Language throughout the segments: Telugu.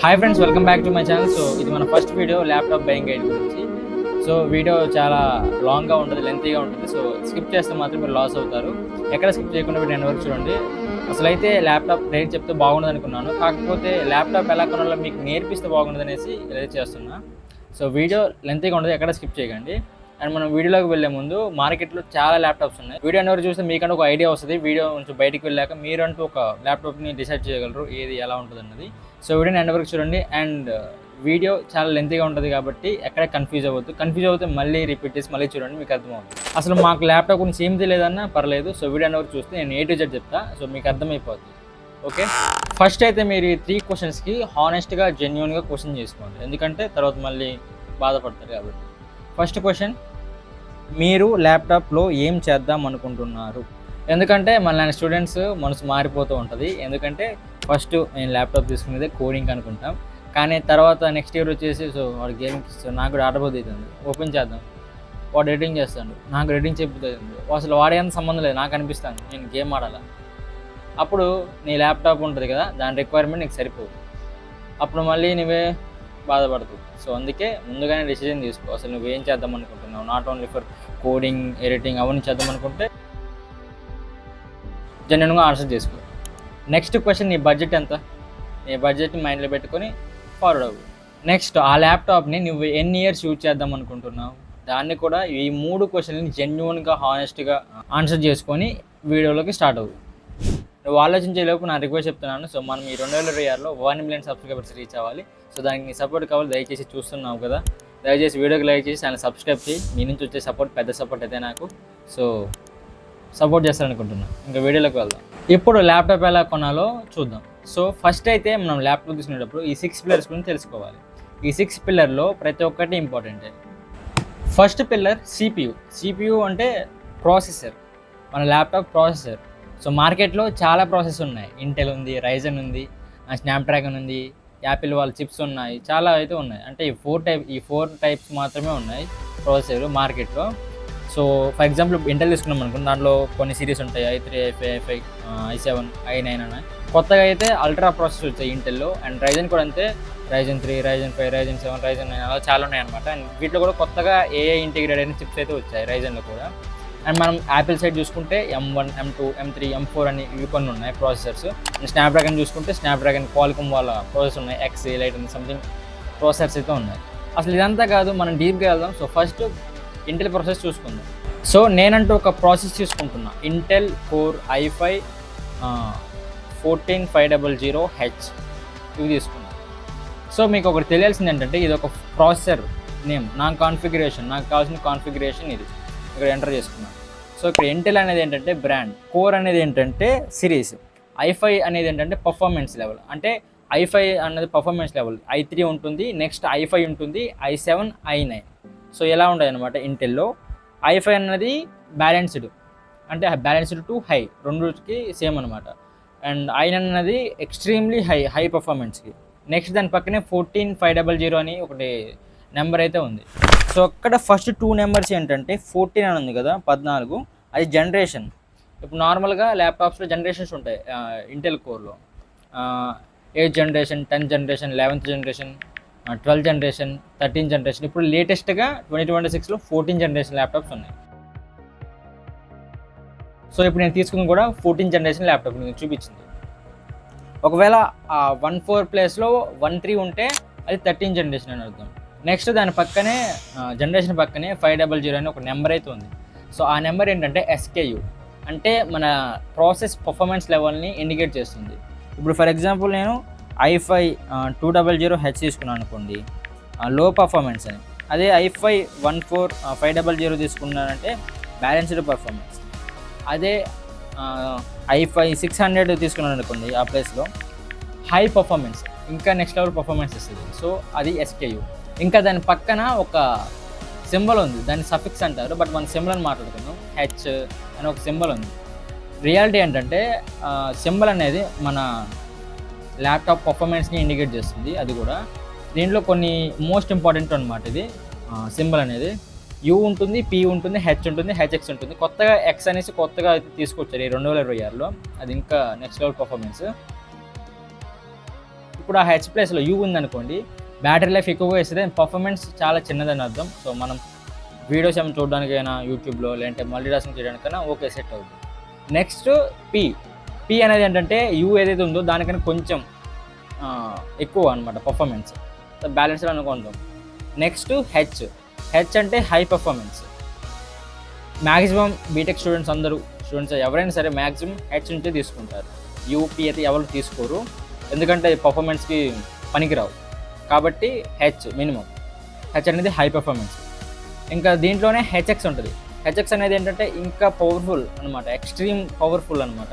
Hi friends, welcome back to my channel. So ఇది మన first video laptop buying guide గురించి. సో వీడియో చాలా లాంగ్గా ఉంటుంది, లెంతీగా ఉంటుంది. సో స్కిప్ చేస్తే మాత్రం మీరు లాస్ అవుతారు. ఎక్కడ స్కిప్ చేయకుండా వీడియో వరకు చూడండి. అసలు అయితే ల్యాప్టాప్ రేట్ చెప్తే బాగుండదు అనుకున్నాను, కాకపోతే ల్యాప్టాప్ ఎలా కొనాలో మీకు నేర్పిస్తే బాగుండదు అనేసి ఇలా చేస్తున్నా. సో వీడియో లెంతీగా ఉండదు, ఎక్కడ స్కిప్ చేయకండి. అండ్ మనం వీడియోలోకి వెళ్ళే ముందు మార్కెట్లో చాలా ల్యాప్టాప్స్ ఉన్నాయి. వీడియో అనేవారు చూస్తే మీకంటే ఒక ఐడియా వస్తుంది. వీడియో నుంచి బయటికి వెళ్ళాక మీరంటూ ఒక ల్యాప్టాప్ని డిసైడ్ చేయగలరు ఏది ఎలా ఉంటుంది అన్నది. సో వీడియోని ఎండ్ వరకు చూడండి. అండ్ వీడియో చాలా లెంతీగా ఉంటుంది కాబట్టి ఎక్కడ కన్ఫ్యూజ్ అవ్వద్దు. కన్ఫ్యూజ్ అవుతే మళ్ళీ రిపీట్ చేసి మళ్ళీ చూడండి, మీకు అర్థమవుతుంది. అసలు మాకు ల్యాప్టాప్ గురించి ఏం తెలియదన్నా పర్లేదు. సో వీడియో అనేవారు చూస్తే నేను A to Z చెప్తా. సో మీకు అర్థమైపోద్ది. ఓకే, ఫస్ట్ అయితే మీరు ఈ 3 క్వశ్చన్స్కి హానెస్ట్గా జెన్యున్గా క్వశ్చన్ చేసుకోండి, ఎందుకంటే తర్వాత మళ్ళీ బాధపడతారు కాబట్టి. ఫస్ట్ క్వశ్చన్, మీరు ల్యాప్టాప్లో ఏం చేద్దాం అనుకుంటున్నారు? ఎందుకంటే మన స్టూడెంట్స్ మనసు మారిపోతూ ఉంటుంది. ఎందుకంటే ఫస్ట్ నేను ల్యాప్టాప్ తీసుకునేదే కోడింగ్ అనుకుంటాం, కానీ తర్వాత నెక్స్ట్ ఇయర్ వచ్చేసి సో వాడు గేమింగ్ ఇస్తాడు, నాకు కూడా ఆడబోద్ది అవుతుంది, ఓపెన్ చేద్దాం, వాడు ఎడిటింగ్ చేస్తాడు, నాకు ఎడిటింగ్ చెప్పుతుంది, అసలు వాడేంత సంబంధం లేదు, నాకు అనిపిస్తాను నేను గేమ్ ఆడాలా. అప్పుడు నీ ల్యాప్టాప్ ఉంటుంది కదా, దాని రిక్వైర్మెంట్ నీకు సరిపోదు, అప్పుడు మళ్ళీ నువ్వే బాధపడుతుంది. సో అందుకే ముందుగానే డెసిజన్ తీసుకో, అసలు నువ్వేం చేద్దాం అనుకుంటున్నావు. Not only for coding, editing అవన్నీ చేద్దాం అనుకుంటే జెన్యున్గా ఆన్సర్ చేసుకో. నెక్స్ట్ క్వశ్చన్, నీ బడ్జెట్ ఎంత? నీ బడ్జెట్ని మైండ్లో పెట్టుకొని ఫార్వర్డ్ అవ్వు. నెక్స్ట్, ఆ ల్యాప్టాప్ని నువ్వు ఎన్ని ఇయర్స్ యూజ్ చేద్దాం అనుకుంటున్నావు? దాన్ని కూడా ఈ 3 క్వశ్చన్ని జెన్యున్గా హానెస్ట్గా ఆన్సర్ చేసుకొని వీడియోలోకి స్టార్ట్ అవ్వు. నువ్వు ఆలోచించేలోపు నా రిక్వెస్ట్ చెప్తున్నాను. సో మనం ఈ 2026లో 1 మిలియన్ సబ్స్క్రైబర్స్ రీచ్ అవ్వాలి. సో దానికి నీ సపోర్ట్ కావాలి. దయచేసి చూస్తున్నావు కదా, దయచేసి వీడియోకి లైక్ చేసి ఛానల్ సబ్స్క్రైబ్ చేయి. మీ నుంచి వచ్చే సపోర్ట్ పెద్ద సపోర్ట్ అయితే నాకు. సో సపోర్ట్ చేస్తారనుకుంటున్నాను. ఇంకా వీడియోలోకి వెళ్దాం. ఇప్పుడు ల్యాప్టాప్ ఎలా కొనాలో చూద్దాం. సో ఫస్ట్ అయితే మనం ల్యాప్టాప్ తీసుకునేటప్పుడు ఈ 6 పిల్లర్స్ గురించి తెలుసుకోవాలి. ఈ 6 పిల్లర్లో ప్రతి ఒక్కటి ఇంపార్టెంటే. ఫస్ట్ పిల్లర్ సిపియు అంటే ప్రాసెసర్, మన ల్యాప్టాప్ ప్రాసెసర్. సో మార్కెట్లో చాలా ప్రాసెస్ ఉన్నాయి. ఇంటెల్ ఉంది, రైజన్ ఉంది, స్నాప్డ్రాగన్ ఉంది, యాపిల్ వాళ్ళ చిప్స్ ఉన్నాయి, చాలా అయితే ఉన్నాయి. అంటే ఈ ఫోర్ టైప్స్ మాత్రమే ఉన్నాయి ప్రాసెసర్ మార్కెట్లో. సో ఫర్ ఎగ్జాంపుల్ ఇంటెల్ తీసుకున్నాం అనుకోండి, దాంట్లో కొన్ని సిరీస్ ఉంటాయి, i3, i5, i5, i7, i9 అని. కొత్తగా అయితే అల్ట్రా ప్రాసెస్ వచ్చాయి ఇంటెల్లో. అండ్ రైజన్ కూడా అంతే, రైజన్ 3, రైజన్ 5, రైజన్ 7, రైజన్ 9 అలా చాలా ఉన్నాయి అనమాట. అండ్ వీటిలో కూడా కొత్తగా AI ఇంటిగ్రేటెడ్ అయిన చిప్స్ అయితే వచ్చాయి రైజన్లో కూడా. అండ్ మనం యాపిల్ సైడ్ చూసుకుంటే M1, M2, M3, M4 అని ఇవి కొన్ని ఉన్నాయి ప్రాసెసర్స్. అండ్ స్నాప్డ్రాగన్ చూసుకుంటే స్నాప్డ్రాగన్ క్వాల్కమ్ వాళ్ళ ప్రాసెసర్ ఉన్నాయి, X, Elite అని సంథింగ్ ప్రాసెసర్స్ అయితే ఉన్నాయి. అసలు ఇదంతా కాదు, మనం డీప్గా వెళ్దాం. సో ఫస్ట్ ఇంటెల్ ప్రాసెస్ చూసుకుందాం. సో నేనంటూ ఒక ప్రాసెస్ తీసుకుంటున్నా, ఇంటెల్ కోర్ i5 14500H ఇవి తీసుకున్నాను. సో మీకు ఒకటి తెలియాల్సింది ఏంటంటే, ఇది ఒక ప్రాసెసర్ నేమ్, నాకు కావాల్సిన కాన్ఫిగరేషన్ ఇది ఇక్కడ ఎంటర్ చేసుకున్నాను. సో ఇక్కడ ఇంటెల్ అనేది ఏంటంటే బ్రాండ్, కోర్ అనేది ఏంటంటే సిరీస్, i5 అనేది ఏంటంటే పర్ఫార్మెన్స్ లెవెల్. అంటే i5 అనేది పర్ఫార్మెన్స్ లెవెల్, i3 ఉంటుంది, నెక్స్ట్ i5 ఉంటుంది, i7, i9. సో ఎలా ఉంటాయి అనమాట ఇంటెల్లో. i5 అనేది బ్యాలెన్స్డ్, అంటే బ్యాలెన్స్డ్ టు హై, రెండుకి సేమ్ అనమాట. అండ్ i9 అనేది ఎక్స్ట్రీమ్లీ హై పర్ఫార్మెన్స్కి. నెక్స్ట్ దాని పక్కనే 14500 అని ఒకటి నెంబర్ అయితే ఉంది. సో అక్కడ ఫస్ట్ 2 నెంబర్స్ ఏంటంటే 14 అని ఉంది కదా, 14, అది జనరేషన్. ఇప్పుడు నార్మల్గా ల్యాప్టాప్స్లో జనరేషన్స్ ఉంటాయి ఇంటెల్ కోర్లో, 8th generation, 10th generation, 11th generation, 12th generation, 13th generation. ఇప్పుడు లేటెస్ట్గా 2026లో 14th జనరేషన్ ల్యాప్టాప్స్ ఉన్నాయి. సో ఇప్పుడు నేను తీసుకుని కూడా 14th జనరేషన్ ల్యాప్టాప్ నేను చూపించింది. ఒకవేళ 14 ప్లేస్లో 13 ఉంటే అది 13th జనరేషన్ అని అర్థం. నెక్స్ట్ దాని పక్కనే జనరేషన్ పక్కనే 500 అని ఒక నెంబర్ అయితే ఉంది. సో ఆ నెంబర్ ఏంటంటే SKU, అంటే మన ప్రాసెస్ పర్ఫార్మెన్స్ లెవెల్ని ఇండికేట్ చేస్తుంది. ఇప్పుడు ఫర్ ఎగ్జాంపుల్ నేను i5 200H తీసుకున్నాను అనుకోండి, లో పర్ఫార్మెన్స్ అని. అదే i5 14500 తీసుకున్నానంటే బ్యాలెన్స్డ్ పర్ఫార్మెన్స్. అదే i5 600 తీసుకున్నాను అనుకోండి, ఆ ప్లేస్లో హై పర్ఫార్మెన్స్, ఇంకా నెక్స్ట్ లెవెల్ పర్ఫార్మెన్స్ ఇస్తుంది. సో అది SKU. ఇంకా దాని పక్కన ఒక సింబల్ ఉంది, దాన్ని సఫిక్స్ అంటారు, బట్ మన సింబల్ అని మాట్లాడుతున్నాం. H అని ఒక సింబల్ ఉంది. రియాలిటీ ఏంటంటే సింబల్ అనేది మన ల్యాప్టాప్ పర్ఫార్మెన్స్ని ఇండికేట్ చేస్తుంది. అది కూడా దీంట్లో కొన్ని మోస్ట్ ఇంపార్టెంట్ అనమాట. ఇది సింబల్ అనేది U ఉంటుంది, P ఉంటుంది, H ఉంటుంది, HX ఉంటుంది. కొత్తగా X అనేసి కొత్తగా అయితే తీసుకొచ్చారు ఈ 2026లో. అది ఇంకా నెక్స్ట్ లెవెల్ పర్ఫార్మెన్స్. ఇప్పుడు ఆ హెచ్ ప్లస్లో యూ ఉందనుకోండి, బ్యాటరీ లైఫ్ ఎక్కువగా ఇస్తుంది, పర్ఫార్మెన్స్ చాలా చిన్నదని అర్థం. సో మనం వీడియోస్ ఏమైనా చూడడానికైనా యూట్యూబ్లో, లేదంటే మల్టీ టాస్కింగ్ చేయడానికైనా ఓకే సెట్ అవుతుంది. నెక్స్ట్ పి అనేది ఏంటంటే యూ ఏదైతే ఉందో దానికన్నా కొంచెం ఎక్కువ అనమాట పర్ఫార్మెన్స్, బ్యాలెన్స్డ్ అనుకుంటాం. నెక్స్ట్ హెచ్ అంటే high performance. Maximum B Tech students ఎవరైనా సరే మ్యాక్సిమం హెచ్ నుంచే తీసుకుంటారు. యూపీ అయితే ఎవరు తీసుకోరు, ఎందుకంటే పర్ఫార్మెన్స్కి పనికిరావు. కాబట్టి హెచ్ మినిమం, హెచ్ అనేది హై పర్ఫార్మెన్స్. ఇంకా దీంట్లోనే హెచ్ఎక్స్ ఉంటుంది. హెచ్ఎక్స్ అనేది ఏంటంటే ఇంకా పవర్ఫుల్ అనమాట, ఎక్స్ట్రీమ్ పవర్ఫుల్ అనమాట.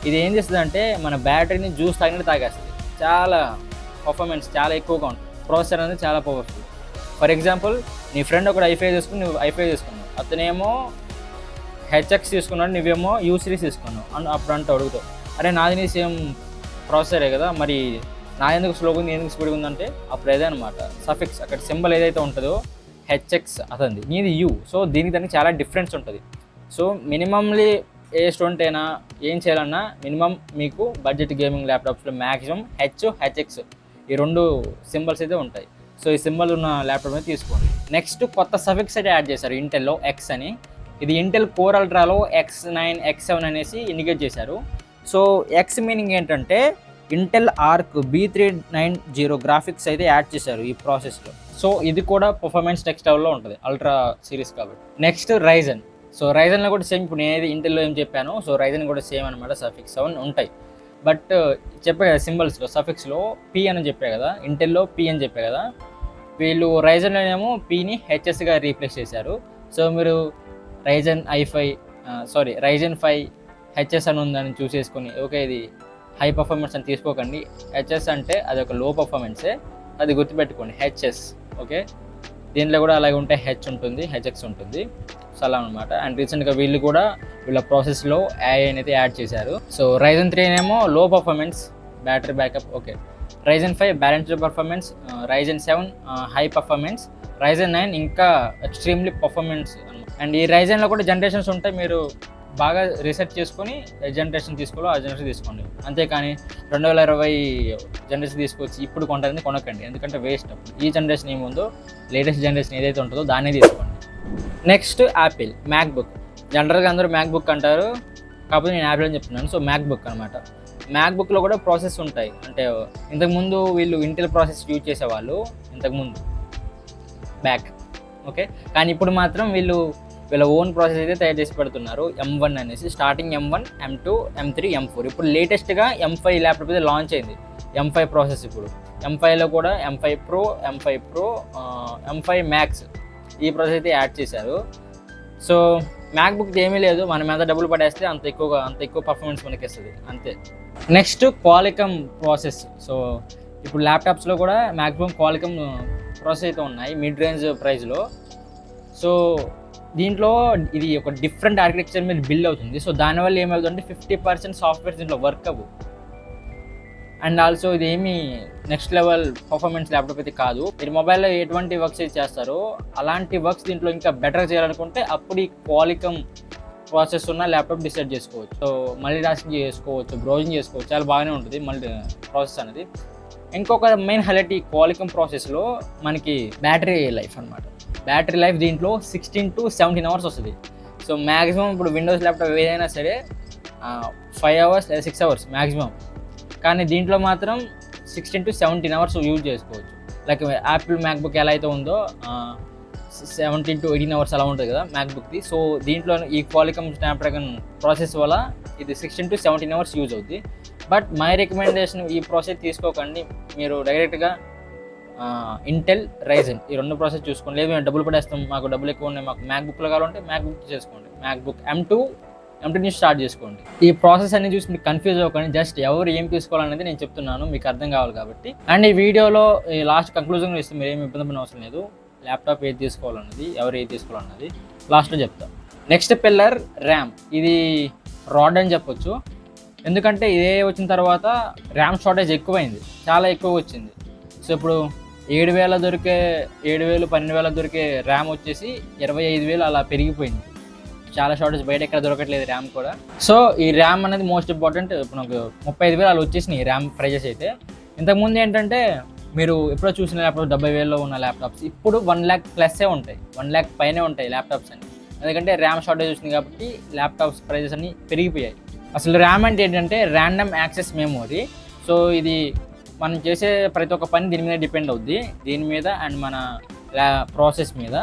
ఇది ఏం చేస్తుంది అంటే మన బ్యాటరీని జ్యూస్ తాగినట్టు తాగేస్తుంది. చాలా పర్ఫార్మెన్స్ చాలా ఎక్కువగా ఉంటుంది. ప్రాసెసర్ అనేది చాలా పవర్ఫుల్. ఫర్ ఎగ్జాంపుల్, నీ ఫ్రెండ్ ఒకటి i5 తీసుకుని నువ్వు i5 తీసుకున్నావు, అతనేమో హెచ్ఎక్స్ తీసుకున్నాడు, నువ్వేమో యూ సిరీస్ తీసుకున్నావు అప్పుడు అంటే అడుగుతావు, అరే నాది నీ సేమ్ ప్రాసెసరే కదా, మరి నా ఎందుకు స్లోగా ఉంది ఎందుకు స్పీడ్గా ఉందంటే అప్పుడు ఏదే అనమాట సఫిక్స్, అక్కడ సింబల్ ఏదైతే ఉంటుందో హెచ్ఎక్స్ అతనిది, నీది యూ. సో దానికి చాలా డిఫరెన్స్ ఉంటుంది. సో మినిమంలీ ఏ స్టూడెంట్ అయినా ఏం చేయాలన్నా మినిమం మీకు బడ్జెట్ గేమింగ్ ల్యాప్టాప్స్లో మ్యాక్సిమం హెచ్ఎక్స్ ఈ రెండు సింబల్స్ అయితే ఉంటాయి. సో ఈ సింబల్ ఉన్న ల్యాప్టాప్ అయితే తీసుకోండి. నెక్స్ట్ కొత్త సఫిక్స్ అయితే యాడ్ చేశారు ఇంటెల్లో, ఎక్స్ అని. ఇది ఇంటెల్ కోర్ అల్ట్రాలో X9 X7 అనేసి ఇండికేట్ చేశారు. సో ఎక్స్ మీనింగ్ ఏంటంటే ఇంటెల్ ఆర్క్ B390 గ్రాఫిక్స్ అయితే యాడ్ చేశారు ఈ ప్రాసెస్లో. సో ఇది కూడా పర్ఫార్మెన్స్ నెక్స్ట్ లెవెల్లో ఉంటుంది అల్ట్రా సిరీస్ కాబట్టి. Next Ryzen. సో రైజన్లో కూడా సేమ్, ఇప్పుడు నేను ఇంటెల్లో ఏం చెప్పాను, సో రైజన్ కూడా సేమ్ అనమాట, సఫిక్స్ 7 ఉంటాయి. బట్ చెప్పే కదా సింబల్స్లో సఫిక్స్లో పి అని చెప్పే కదా, ఇంటెల్లో పి అని చెప్పే కదా, వీళ్ళు రైజన్లోనేమో పిని హెచ్ఎస్గా రీప్లేస్ చేశారు. సో మీరు రైజన్ 5 హెచ్ఎస్ అని ఉందని చూసేసుకొని ఓకే ఇది హై పర్ఫార్మెన్స్ అని తీసుకోకండి. హెచ్ఎస్ అంటే అది ఒక లో పర్ఫార్మెన్సే, అది గుర్తుపెట్టుకోండి హెచ్ఎస్. ఓకే, దీంట్లో కూడా అలాగే ఉంటే హెచ్ ఉంటుంది, హెచ్ఎక్స్ ఉంటుంది. సో అలా అనమాట. అండ్ రీసెంట్గా వీళ్ళు కూడా వీళ్ళ ప్రాసెస్లో AI అయితే యాడ్ చేశారు. సో రైజన్ 3 ఏమో లో performance, battery backup. Okay, Ryzen 5 balanced performance, Ryzen 7 high performance, Ryzen 9 ఇంకా ఎక్స్ట్రీమ్లీ పర్ఫార్మెన్స్. అండ్ ఈ రైజన్లో కూడా జనరేషన్స్ ఉంటాయి, మీరు బాగా రీసెర్చ్ చేసుకొని ఏ జనరేషన్ తీసుకోవాలో ఆ జనరేషన్ తీసుకోండి. అంతేకాని 2020 జనరేషన్ తీసుకొచ్చి ఇప్పుడు కొంటారని కొనకండి, ఎందుకంటే వేస్ట్. ఈ జనరేషన్ ఏముందో లేటెస్ట్ జనరేషన్ ఏదైతే ఉంటుందో దాన్నే తీసుకోండి. Next Apple MacBook. జనరల్గా అందరూ మ్యాక్బుక్ అంటారు, కాకపోతే నేను యాపిల్ అని చెప్తున్నాను. సో మ్యాక్బుక్ అనమాట. మ్యాక్బుక్లో కూడా ప్రాసెస్ ఉంటాయి. అంటే ఇంతకుముందు వీళ్ళు ఇంటెల్ ప్రాసెస్ యూజ్ చేసేవాళ్ళు ఇంతకుముందు బ్యాక్. ఓకే, కానీ ఇప్పుడు మాత్రం వీళ్ళ ఓన్ ప్రాసెస్ అయితే తయారు చేసి పెడుతున్నారు. M1 అనేసి, starting M1, M2, M3, M4. ఇప్పుడు లేటెస్ట్గా M5 ల్యాప్టాప్ అయితే లాంచ్ అయింది. M5 ప్రాసెస్ ఇప్పుడు M5లో కూడా M5 Pro, M5 Max ఈ ప్రాసెస్ అయితే యాడ్ చేశారు. సో మ్యాక్బుక్ ఏమీ లేదు, మనం ఎంత డబ్బులు పడేస్తే అంత ఎక్కువ పర్ఫార్మెన్స్ మనకి ఇస్తుంది అంతే. Next క్వాలికమ్ process. సో ఇప్పుడు ల్యాప్టాప్స్లో కూడా మ్యాక్సిమం క్వాలికమ్ ప్రాసెస్ అయితే ఉన్నాయి మిడ్ రేంజ్ ప్రైస్లో. సో దీంట్లో ఇది ఒక డిఫరెంట్ ఆర్కిటెక్చర్ మీద బిల్డ్ అవుతుంది. సో దానివల్ల ఏమవుతుందంటే 50% సాఫ్ట్వేర్స్ దీంట్లో వర్క్ అవ్వు. అండ్ ఆల్సో ఇది ఏమి నెక్స్ట్ లెవెల్ పర్ఫార్మెన్స్ ల్యాప్టాప్ అయితే కాదు. మీరు మొబైల్లో ఎటువంటి వర్క్స్ అయితే చేస్తారో అలాంటి వర్క్స్ దీంట్లో ఇంకా బెటర్ చేయాలనుకుంటే అప్పుడు ఈ క్వాలికమ్ ప్రాసెస్ ఉన్న ల్యాప్టాప్ డిసైడ్ చేసుకోవచ్చు. సో మల్టీ టాస్కింగ్ చేసుకోవచ్చు, బ్రౌజింగ్ చేసుకోవచ్చు, చాలా బాగానే ఉంటుంది మల్టీ ప్రాసెస్ అనేది. ఇంకొక మెయిన్ హైలైట్ ఈ క్వాలికమ్ ప్రాసెస్లో మనకి బ్యాటరీ లైఫ్ అనమాట. బ్యాటరీ లైఫ్ దీంట్లో 16 to 17 అవర్స్ వస్తుంది. సో మ్యాక్సిమం ఇప్పుడు విండోస్ ల్యాప్టాప్ ఏదైనా సరే 5 hours లేదా 6 hours మ్యాక్సిమం, కానీ దీంట్లో మాత్రం 16 to 17 అవర్స్ యూజ్ చేసుకోవచ్చు. లైక్ యాపిల్ మ్యాక్బుక్ ఎలా అయితే ఉందో 17 to 18 అవర్స్ అలా ఉంటుంది కదా మ్యాక్బుక్ది. సో దీంట్లో ఈ క్వాలికమ్ స్నాప్డ్రాగన్ ప్రాసెస్ వల్ల ఇది 16 to 17 అవర్స్ యూజ్ అవుతుంది. బట్ మై రికమెండేషన్ ఈ ప్రాసెస్ తీసుకోకండి, మీరు డైరెక్ట్గా ఇంటెల్ రైజన్ ఈ రెండు ప్రాసెస్ చూసుకోండి. లేదు మేము డబ్బులు పడేస్తాం, మాకు డబ్బులు ఎక్కువ ఉన్నాయి, మాకు మ్యాక్బుక్లో కావాలంటే మ్యాక్బుక్ చేసుకోండి, మ్యాక్బుక్ M2 నుంచి స్టార్ట్ చేసుకోండి. ఈ ప్రాసెస్ అన్ని చూసి మీకు కన్ఫ్యూజ్ అవ్వకండి, జస్ట్ ఎవరు ఏం తీసుకోవాలనేది నేను చెప్తున్నాను, మీకు అర్థం కావాలి కాబట్టి. అండ్ ఈ వీడియోలో ఈ లాస్ట్ కంక్లూజన్ ఇస్తే మీరు ఏమి ఇబ్బంది పడిన అవసరం లేదు. ల్యాప్టాప్ ఏది తీసుకోవాలన్నది, ఎవరు ఏది తీసుకోవాలన్నది లాస్ట్లో చెప్తాం. Next pillar RAM. ఇది రాడ్ అని చెప్పొచ్చు, ఎందుకంటే ఇదే వచ్చిన తర్వాత ర్యామ్ షార్టేజ్ ఎక్కువైంది, చాలా ఎక్కువ వచ్చింది. సో ఇప్పుడు 7,000 దొరికే 7,000 12,000 దొరికే ర్యామ్ వచ్చేసి 25,000 అలా పెరిగిపోయింది. చాలా షార్టేజ్, బయట ఎక్కడ దొరకట్లేదు ర్యామ్ కూడా. సో ఈ ర్యామ్ అనేది మోస్ట్ ఇంపార్టెంట్. ఇప్పుడు నాకు 35,000 అలా వచ్చేసినాయి ర్యామ్ ప్రైజెస్ అయితే. ఇంతకుముందు ఏంటంటే మీరు ఎప్పుడో చూసిన ల్యాప్టాప్ 70,000లో ఉన్న ల్యాప్టాప్స్ ఇప్పుడు 1,00,000 ప్లస్సే ఉంటాయి, 1,00,000 పైనే ఉంటాయి ల్యాప్టాప్స్ అని. ఎందుకంటే ర్యామ్ షార్టేజ్ వచ్చింది కాబట్టి ల్యాప్టాప్స్ ప్రైజెస్ అన్ని పెరిగిపోయాయి. అసలు ర్యామ్ అంటే ఏంటంటే ర్యాండమ్ యాక్సెస్ మెమొరీ. సో ఇది మనం చేసే ప్రతి ఒక్క పని దీని మీద డిపెండ్ అవుద్ది, దీని మీద అండ్ మన ప్రాసెస్ మీద.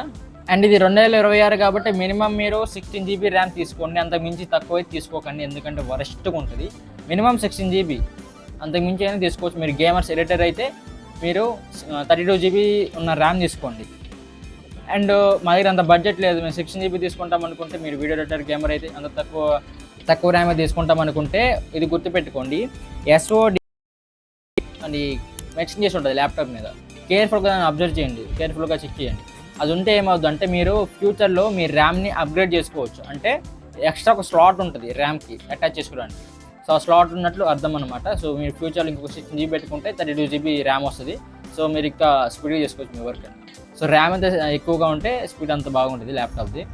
అండ్ ఇది 2026 కాబట్టి మినిమం మీరు 16 GB ర్యామ్ తీసుకోండి, అంతకు మించి తక్కువ తీసుకోకండి, ఎందుకంటే వరస్ట్గా ఉంటుంది. మినిమం 16 GB, అంతకు మించి అయినా తీసుకోవచ్చు. మీరు గేమర్స్ ఎడిటర్ అయితే మీరు 32 GB ఉన్న ర్యామ్ తీసుకోండి. అండ్ మా దగ్గర అంత బడ్జెట్ లేదు, మేము 16 GB తీసుకుంటాం అనుకుంటే, మీరు వీడియో ఎడిటర్ గేమర్ అయితే అంత తక్కువ ర్యామ్ తీసుకుంటాం అనుకుంటే ఇది గుర్తుపెట్టుకోండి, SOD అని మెన్షన్ చేసి ఉంటుంది ల్యాప్టాప్ మీద. కేర్ఫుల్గా దాన్ని అబ్జర్వ్ చేయండి, కేర్ఫుల్గా చెక్ చేయండి. అది ఉంటే ఏమవుద్దు అంటే మీరు ఫ్యూచర్లో మీ ర్యామ్ని అప్గ్రేడ్ చేసుకోవచ్చు. అంటే ఎక్స్ట్రా ఒక స్లాట్ ఉంటుంది ర్యామ్కి అటాచ్ చేసుకోవడానికి, సో ఆ స్లాట్ ఉన్నట్లు అర్థం అనమాట. సో మీరు ఫ్యూచర్లో ఇంకొక 16 GB పెట్టుకుంటే 32 GB ర్యామ్ వస్తుంది. సో మీరు ఇంకా స్పీడ్గా చేసుకోవచ్చు మీ వర్క్. సో ర్యామ్ అంత ఎక్కువగా ఉంటే స్పీడ్ అంత బాగుంటుంది ల్యాప్టాప్ది.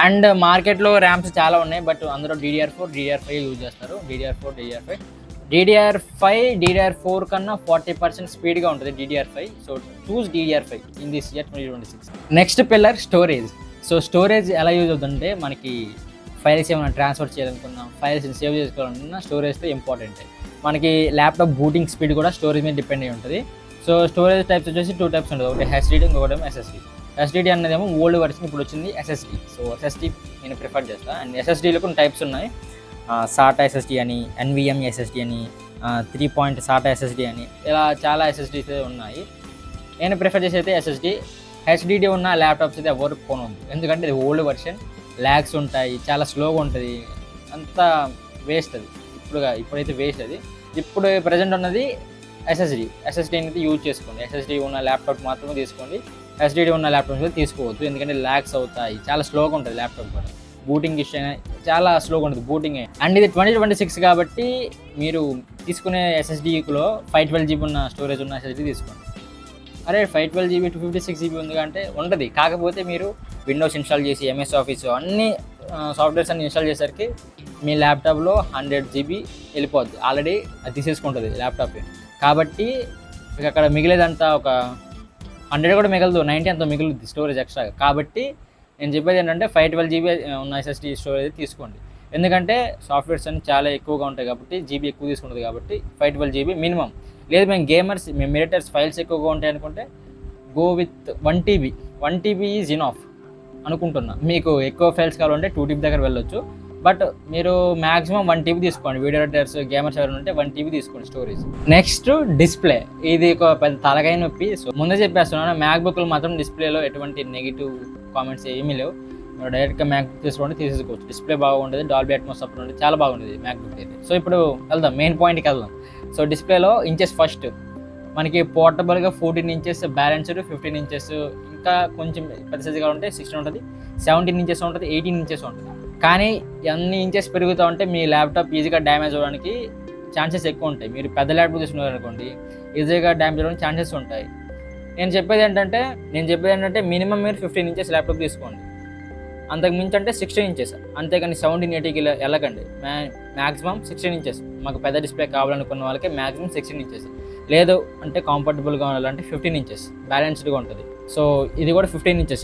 అండ్ మార్కెట్లో ర్యామ్స్ చాలా ఉన్నాయి, బట్ అందరూ DDR4 DDR5 యూజ్ చేస్తారు. DDR4 కన్నా 40% స్పీడ్గా ఉంటుంది DDR5. So choose DDR5 in this year 2026. Next pillar storage. So storage ఎలా యూజ్ అవుతుందంటే మనకి ఫైల్స్ ఏమైనా ట్రాన్స్ఫర్ చేయాలనుకున్నా, ఫైల్స్ సేవ్ చేసుకోవాలనుకున్నా స్టోరేజ్తో ఇంపార్టెంట్. మనకి ల్యాప్టాప్ బూటింగ్ స్పీడ్ కూడా స్టోరేజ్ మీద డిపెండ్ అయి ఉంటుంది. సో స్టోరేజ్ టైప్స్ వచ్చేసి 2 టైప్స్ ఉంటుంది, ఒకటి HDD, ఇంకొకటి SSD. SSD అనేదేమో ఓల్డ్ వర్షన్, ఇప్పుడు వచ్చింది SSD. సో SSD నేను ప్రిఫర్ చేస్తాను. అండ్ SSDలో కొన్ని టైప్స్ ఉన్నాయి, SATA SSD అని, NVMe SSD అని, 3 point SATA SSD అని, ఇలా చాలా SSDస్ ఉన్నాయి. నేను ప్రిఫర్ చేసి అయితే SSD. HDD ఉన్న ల్యాప్టాప్స్ అయితే ఎవరు కొనొద్దు, ఎందుకంటే ఇది ఓల్డ్ వర్షన్, ల్యాగ్స్ ఉంటాయి, చాలా స్లోగా ఉంటుంది, అంతా వేస్ట్ అది. ఇప్పుడైతే వేస్ట్ అది. ఇప్పుడు ప్రజెంట్ ఉన్నది SSD అనేది యూజ్ చేసుకోండి. SSD ఉన్న ల్యాప్టాప్ మాత్రమే తీసుకోండి, HDD ఉన్న ల్యాప్టాప్స్ కూడా తీసుకోవద్దు, ఎందుకంటే ల్యాగ్స్ అవుతాయి, చాలా స్లోగా ఉంటుంది ల్యాప్టాప్ కూడా. బూటింగ్ ఇష్యూ చాలా స్లోగా ఉంటుంది బూటింగ్. అండ్ ఇది 2026 కాబట్టి మీరు తీసుకునే SSDలో 512 GB ఉన్న స్టోరేజ్ ఉన్న SSD తీసుకోండి. అరే 512 GB 256 GB ఉంది అంటే ఉంటుంది, కాకపోతే మీరు విండోస్ ఇన్స్టాల్ చేసి MS Office అన్ని సాఫ్ట్వేర్స్ అన్ని ఇన్స్టాల్ చేసరికి మీ ల్యాప్టాప్లో 100 GB వెళ్ళిపోద్ది, ఆల్రెడీ అది తీసేసుకుంటుంది ల్యాప్టాప్. కాబట్టి మీకు అక్కడ మిగిలేదంతా ఒక 100 కూడా మిగలదు, 90 అంత మిగులుద్ది స్టోరేజ్ ఎక్స్ట్రా. కాబట్టి నేను చెప్పేది ఏంటంటే 512 GB ఉన్న SSD స్టోరేజ్ తీసుకోండి, ఎందుకంటే సాఫ్ట్వేర్స్ అన్ని చాలా ఎక్కువగా ఉంటాయి కాబట్టి, GB ఎక్కువ తీసుకుంటుంది కాబట్టి 512 GB మినిమం. లేదు మేము గేమర్స్, మేము ఎడిటర్స్ ఫైల్స్ ఎక్కువగా ఉంటాయి అనుకుంటే go with 1 TB is enough అనుకుంటున్నా. మీకు ఎక్కువ ఫైల్స్ కావాలంటే 2 TB దగ్గర వెళ్ళొచ్చు, బట్ మీరు మ్యాక్సిమం 1 TB తీసుకోండి. వీడియో ఎడిటర్స్ గేమర్స్ ఎవరైనా ఉంటే 1 TB తీసుకోండి స్టోరేజ్. నెక్స్ట్ డిస్ప్లే, ఇది ఒక పెద్ద తలకాయ నొప్పి. సో ముందే చెప్పేస్తున్నాను, మ్యాక్బుక్లు మాత్రం డిస్ప్లేలో ఎటువంటి నెగిటివ్ కామెంట్స్ ఏమీ లేవు. మీరు డైరెక్ట్గా మ్యాక్బుక్ తీసుకోవచ్చు, డిస్ప్లే బాగుంటుంది, డాల్బీ అట్మాస్ సపోర్ట్ ఉంటుంది, చాలా బాగుంటుంది మ్యాక్బుక్ అయితే. సో ఇప్పుడు వెళ్దాం, మెయిన్ పాయింట్కి వెళ్దాం. సో డిస్ప్లేలో ఇంచెస్ ఫస్ట్ మనకి పోర్టబుల్గా 14 inches, బ్యాలెన్స్డ్ 15 inches, ఇంకా కొంచెం పెద్ద సైజు కావాలంటే 16 ఉంటుంది, 17 inches ఉంటుంది, 18 inches ఉంటుంది. కానీ ఎన్ని ఇంచెస్ పెరుగుతూ ఉంటే మీ ల్యాప్టాప్ ఈజీగా డ్యామేజ్ అవ్వడానికి ఛాన్సెస్ ఎక్కువ ఉంటాయి. మీరు పెద్ద ల్యాప్టాప్ తీసుకున్నారు అనుకోండి, ఈజీగా డ్యామేజ్ అవ్వడానికి ఛాన్సెస్ ఉంటాయి. నేను చెప్పేది ఏంటంటే మినిమం మీరు 15 inches ల్యాప్టాప్ తీసుకోండి, అంతకు మించి అంటే 16 inches, అంతేకాని 1780కి వెళ్ళకండి. Maximum 16 inches. మాకు పెద్ద డిస్ప్లే కావాలనుకున్న వాళ్ళకి మ్యాక్సిమం 16 inches. లేదు అంటే కంఫర్టబుల్గా ఉండాలంటే 15 inches బ్యాలెన్స్డ్గా ఉంటుంది. సో ఇది కూడా 15 inches.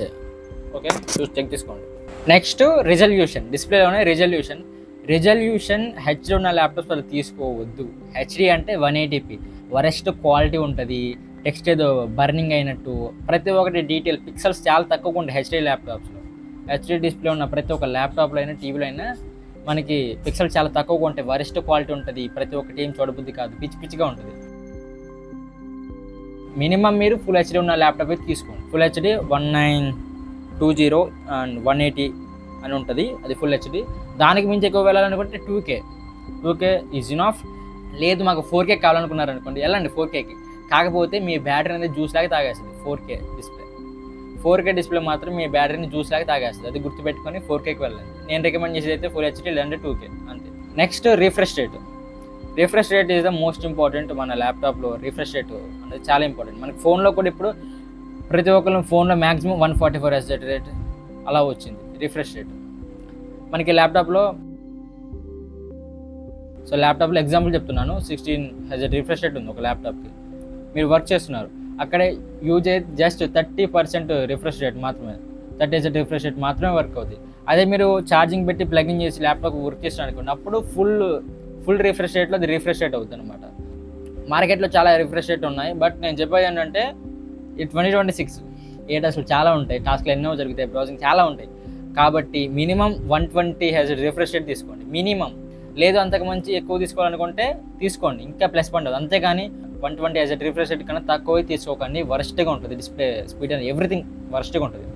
ఓకే, చూసి చెక్ తీసుకోండి. Next resolution. డిస్ప్లేలోనే రిజల్యూషన్ HD ఉన్న ల్యాప్టాప్స్ వాళ్ళు తీసుకోవద్దు. HD అంటే 180p, వరెస్ట్ క్వాలిటీ ఉంటుంది, టెక్స్ట్ ఏదో బర్నింగ్ అయినట్టు, ప్రతి ఒక్కటి డీటెయిల్ పిక్సెల్స్ చాలా తక్కువగా ఉంటాయి HD ల్యాప్టాప్స్లో. HD డిస్ప్లే ఉన్న ప్రతి ఒక్క ల్యాప్టాప్లో అయినా టీవీలో అయినా మనకి పిక్సెల్స్ చాలా తక్కువగా ఉంటాయి, వరెస్ట్ క్వాలిటీ ఉంటుంది, ప్రతి ఒక్కటి ఏం చూడబుద్ధి కాదు, పిచ్చిగా ఉంటుంది. మినిమం మీరు ఫుల్ HD ఉన్న ల్యాప్టాప్ అయితే తీసుకోండి. ఫుల్ HD 1920 అండ్ 180 అని ఉంటుంది, అది ఫుల్ HD. దానికి మించి ఎక్కువ వెళ్ళాలనుకుంటే 2K ఈజ్ ఇనఫ్. లేదు మాకు 4K కావాలనుకున్నారనుకోండి, వెళ్ళండి 4Kకి. కాకపోతే మీ బ్యాటరీ అనేది జ్యూస్ లాగా తాగేస్తుంది 4K డిస్ప్లే మాత్రం మీ బ్యాటరీని జ్యూస్ లాగా తాగేస్తుంది, అది గుర్తుపెట్టుకొని 4Kకి వెళ్ళండి. నేను రికమెండ్ చేసేది అయితే ఫుల్ HD లేదంటే 2K అంతే. Next refresh rate is the most important. మన ల్యాప్టాప్లో రిఫ్రెష్ రేట్ అనేది చాలా ఇంపార్టెంట్. మనకి ఫోన్లో కూడా ఇప్పుడు ప్రతి ఒక్కరు ఫోన్లో మ్యాక్సిమం 144 Hz రేట్ అలా వచ్చింది రిఫ్రెష్ రేట్ మనకి ల్యాప్టాప్లో. సో ల్యాప్టాప్లో ఎగ్జాంపుల్ చెప్తున్నాను, 16 Hz రిఫ్రెష్ రేట్ ఉంది ఒక ల్యాప్టాప్కి. మీరు వర్క్ చేస్తున్నారు, అక్కడే యూజ్ అయ్యేది జస్ట్ 30% రిఫ్రెష్ రేట్ మాత్రమే, 30% రిఫ్రెష్ రేట్ మాత్రమే వర్క్ అవుతుంది. అదే మీరు ఛార్జింగ్ పెట్టి ప్లగిన్ చేసి ల్యాప్టాప్ వర్క్ చేసిన అనుకోండి, అప్పుడు ఫుల్ రిఫ్రెష్ రేట్లో అది రిఫ్రెష్ రేట్ అవుతుంది అనమాట. మార్కెట్లో చాలా రిఫ్రెష్ రేట్ ఉన్నాయి, బట్ నేను చెప్పేది ఏంటంటే ఈ 2026 ఏట అసలు చాలా ఉంటాయి, టాస్క్లు ఎన్నో జరుగుతాయి, బ్రౌజింగ్ చాలా ఉంటాయి. కాబట్టి మినిమం 120 హెజ్ రిఫ్రెష్ రేట్ తీసుకోండి మినిమం. లేదు అంతకు మంచి ఎక్కువ తీసుకోవాలనుకుంటే తీసుకోండి, ఇంకా ప్లస్ పాయింట్ అవుతుంది. అంతేగాని 120 హెజ్ రిఫ్రెష్ రేట్ కన్నా తక్కువ తీసుకోకండి, వర్స్ట్గా ఉంటుంది డిస్ప్లే స్పీడ్ అని, ఎవ్రీథింగ్ వర్స్ట్గా ఉంటుంది.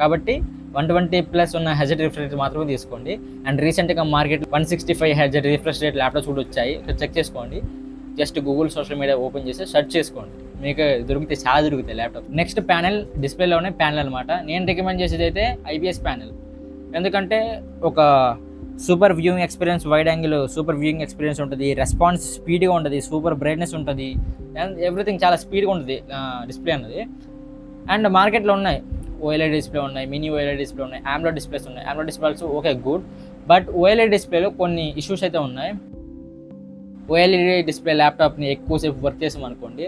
కాబట్టి 120+ ఉన్న హెజ్ రిఫ్రెష్ రేట్ మాత్రమే తీసుకోండి. అండ్ రీసెంట్గా market 165 he's refresh rate laptops కూడా వచ్చాయి, చెక్ చేసుకోండి. Just Google social media open చేసి సెర్చ్ చేసుకోండి, మీకు దొరుకుతాయి, చాలా దొరుకుతాయి ల్యాప్టాప్. నెక్స్ట్ ప్యానెల్, డిస్ప్లేలోనే ప్యానెల్ అనమాట. నేను రికమెండ్ చేసేది అయితే IPS ప్యానెల్, ఎందుకంటే ఒక super viewing experience, wide angle super viewing experience ఉంటుంది, రెస్పాన్స్ స్పీడ్గా ఉంటుంది, సూపర్ బ్రైట్నెస్ ఉంటుంది, అండ్ ఎవ్రీథింగ్ చాలా స్పీడ్గా ఉంటుంది డిస్ప్లే అన్నది. అండ్ మార్కెట్లో ఉన్నాయి OLED డిస్ప్లే ఉన్నాయి, మినీ OLED డిస్ప్లే ఉన్నాయి, AMOLED డిస్ప్లేస్ ఉన్నాయి. AMOLED displays okay good, but OLED డిస్ప్లేలో కొన్ని ఇష్యూస్ అయితే ఉన్నాయి. OLED డిస్ప్లే ల్యాప్టాప్ని ఎక్కువసేపు వర్క్ చేసామనుకోండి,